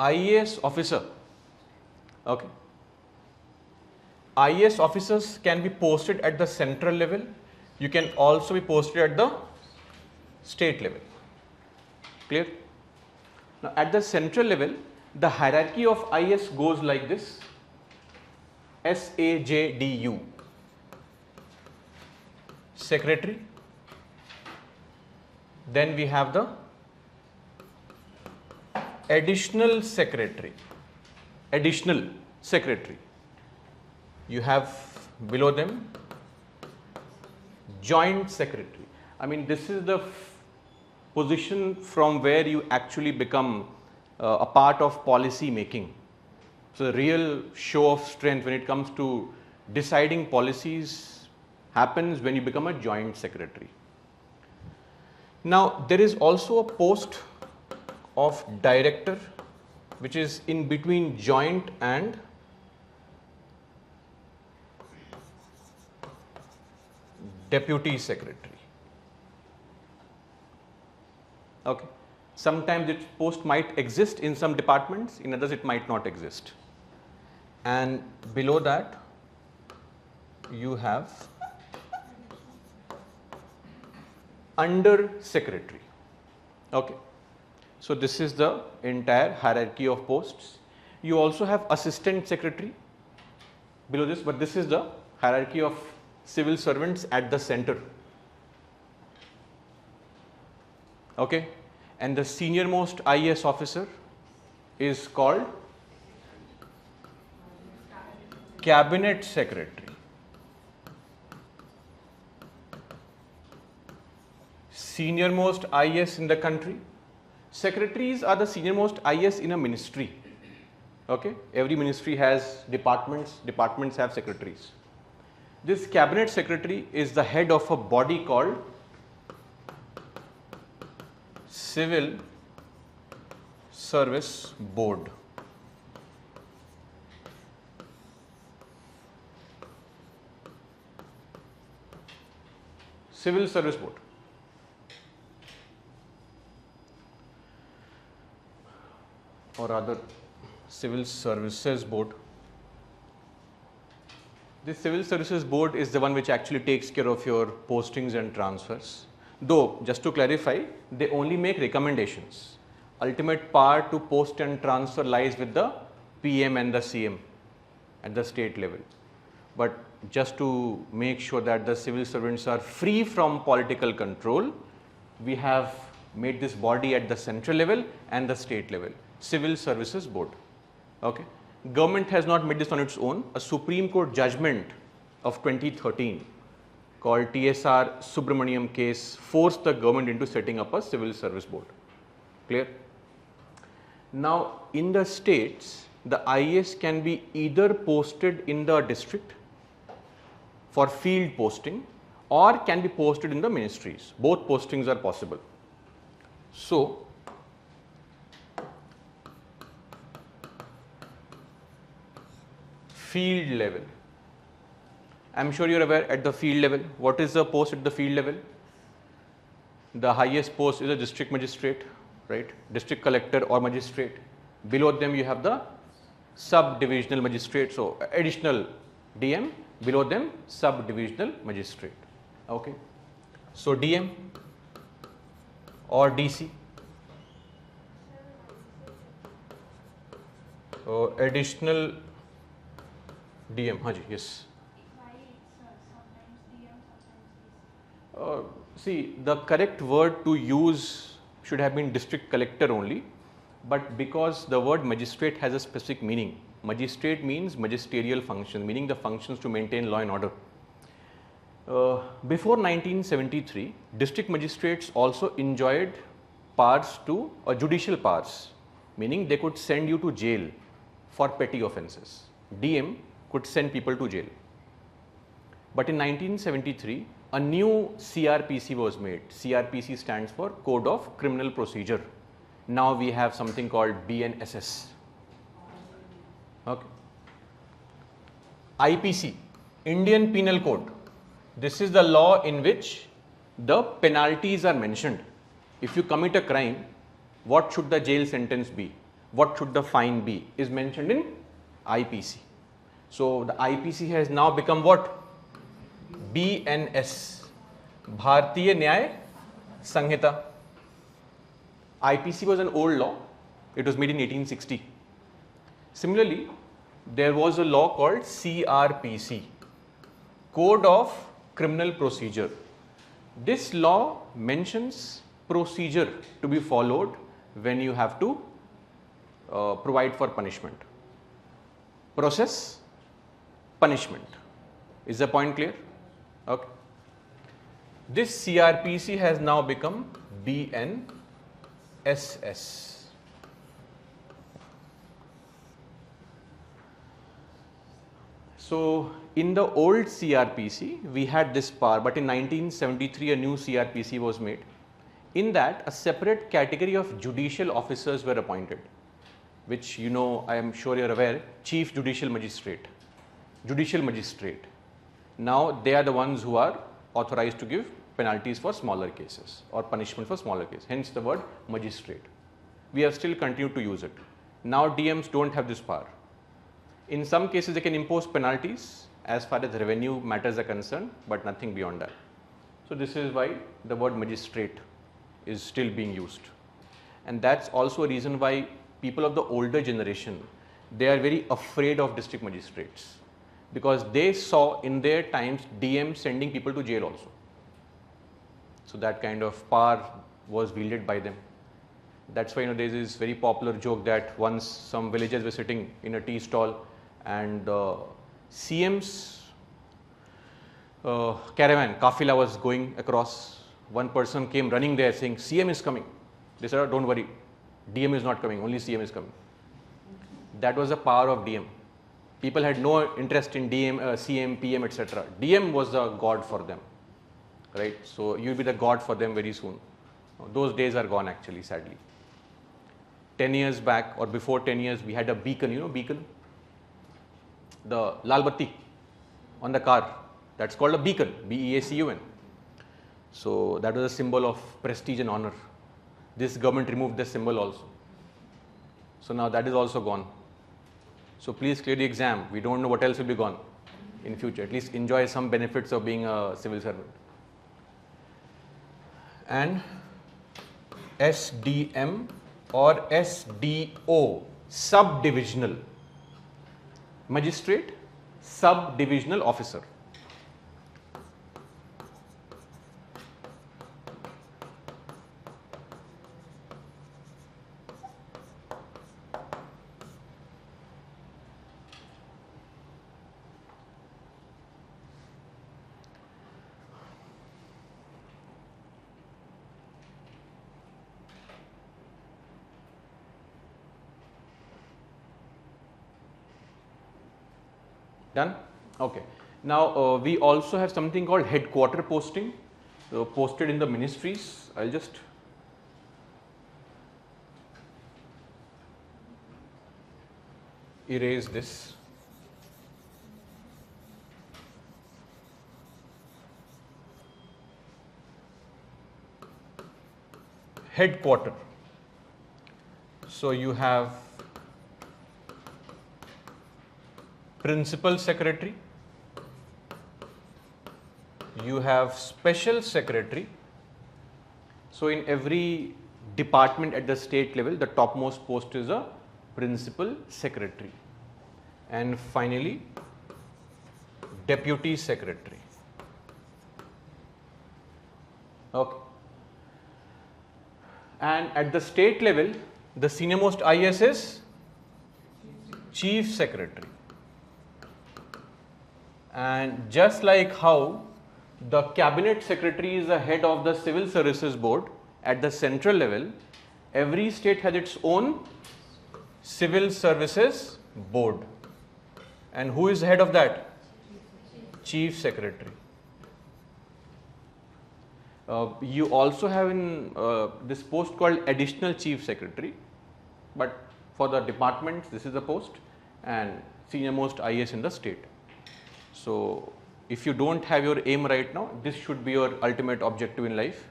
IAS officer, okay. IAS officers can be posted at the central level. You can also be posted at the state level. Clear? Now, at the central level, the hierarchy of IAS goes like this: SAJDU, secretary. Then we have the additional secretary. You have below them joint secretary. I mean, this is the position from where you actually become a part of policy making. So the real show of strength when it comes to deciding policies happens when you become a joint secretary. Now, there is also a post of director, which is in between joint and deputy secretary. Okay. Sometimes this post might exist in some departments, in others it might not exist. And below that you have under secretary. Okay. So this is the entire hierarchy of posts. You also have assistant secretary below this, but this is the hierarchy of civil servants at the center. Okay. And the senior most IAS officer is called cabinet secretary. Senior most IAS in the country. Secretaries are the senior most IAS in a ministry. Okay. Every ministry has departments, departments have secretaries. This cabinet secretary is the head of a body called Civil Service Board. Civil Service Board. Or rather, Civil Services Board. This Civil Services Board is the one which actually takes care of your postings and transfers. Though, just to clarify, they only make recommendations. Ultimate power to post and transfer lies with the PM and the CM at the state level. But just to make sure that the civil servants are free from political control, we have made this body at the central level and the state level, Civil Services Board. Okay. Government has not made this on its own. A Supreme Court judgment of 2013 called TSR Subramaniam case forced the government into setting up a Civil Service Board. Clear? Now, in the states, the IAS can be either posted in the district for field posting or can be posted in the ministries. Both postings are possible. So, field level. I am sure you are aware at the field level. What is the post at the field level? The highest post is a district magistrate, right? District collector or magistrate. Below them you have the sub-divisional magistrate, so additional DM. Below them sub-divisional magistrate. Okay. So DM or DC. So additional DM. Haji, yes. See, the correct word to use should have been district collector only, but because the word magistrate has a specific meaning, magistrate means magisterial function, meaning the functions to maintain law and order. Before 1973, district magistrates also enjoyed powers to judicial powers, meaning they could send you to jail for petty offences. DM could send people to jail. But in 1973, a new CRPC was made. CRPC stands for Code of Criminal Procedure. Now we have something called BNSS. Okay. IPC, Indian Penal Code. This is the law in which the penalties are mentioned. If you commit a crime, what should the jail sentence be? what should the fine be is mentioned in IPC. So the IPC has now become what? BNS, Bharatiya Nyaya Sanhita. IPC was an old law. It was made in 1860. Similarly, there was a law called CRPC, Code of Criminal Procedure. This law mentions procedure to be followed when you have to provide for punishment. Process, punishment. Is the point clear? Okay. This CRPC has now become BNSS. So in the old CRPC, we had this power, but in 1973 a new CRPC was made. In that, a separate category of judicial officers were appointed, which I am sure you are aware, Chief Judicial Magistrate. Judicial Magistrate. Now they are the ones who are authorized to give penalties for smaller cases or punishment for smaller cases, hence the word magistrate. We have still continued to use it. Now DMs don't have this power. In some cases they can impose penalties as far as revenue matters are concerned, but nothing beyond that. So this is why the word magistrate is still being used. And that's also a reason why people of the older generation, they are very afraid of district magistrates, because they saw in their times DM sending people to jail also. So that kind of power was wielded by them. That's why there is this very popular joke that once some villagers were sitting in a tea stall and CM's caravan, Kafila was going across. One person came running there saying, CM is coming. They said, oh, don't worry, DM is not coming, only CM is coming. That was the power of DM. People had no interest in DM, CM, PM, etc. DM was the god for them, right? So you'll be the god for them very soon. Those days are gone actually, sadly. 10 years back or before 10 years, we had a beacon, beacon? The lal batti on the car, that's called a beacon, BEACUN. So that was a symbol of prestige and honor. This government removed this symbol also. So now that is also gone. So please clear the exam. We don't know what else will be gone in future. At least enjoy some benefits of being a civil servant. And SDM or SDO, subdivisional. Magistrate, subdivisional officer. Done? Okay. Now we also have something called headquarter posting, posted in the ministries. I'll just erase this. Headquarter. So you have principal secretary, you have special secretary. So in every department at the state level, the topmost post is a principal secretary. And finally, deputy secretary. Okay. And at the state level, the senior most IAS is chief secretary. And just like how the cabinet secretary is the head of the civil services board at the central level, every state has its own civil services board. And who is the head of that? Chief secretary. You also have in this post called additional chief secretary, but for the departments this is the post, and senior most IAS in the state. So if you don't have your aim right now, this should be your ultimate objective in life: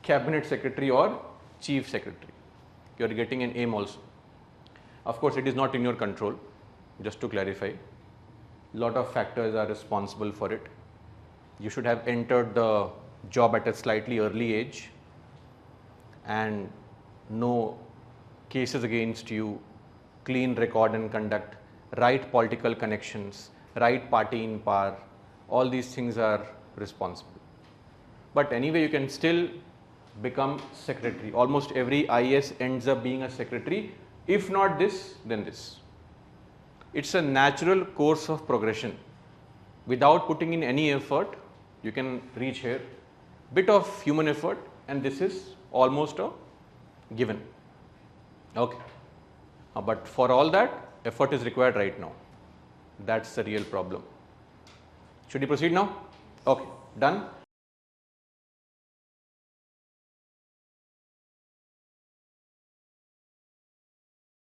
cabinet secretary or chief secretary. You are getting an aim also. Of course, it is not in your control, just to clarify. Lot of factors are responsible for it. You should have entered the job at a slightly early age and no cases against you, clean record and conduct, right political connections, right party in power, all these things are responsible. But anyway, you can still become secretary. Almost every IAS ends up being a secretary. If not this, then this. It's a natural course of progression. Without putting in any effort, you can reach here. Bit of human effort, and this is almost a given. Okay. But for all that, effort is required right now. That's the real problem. Should we proceed now? Okay, done.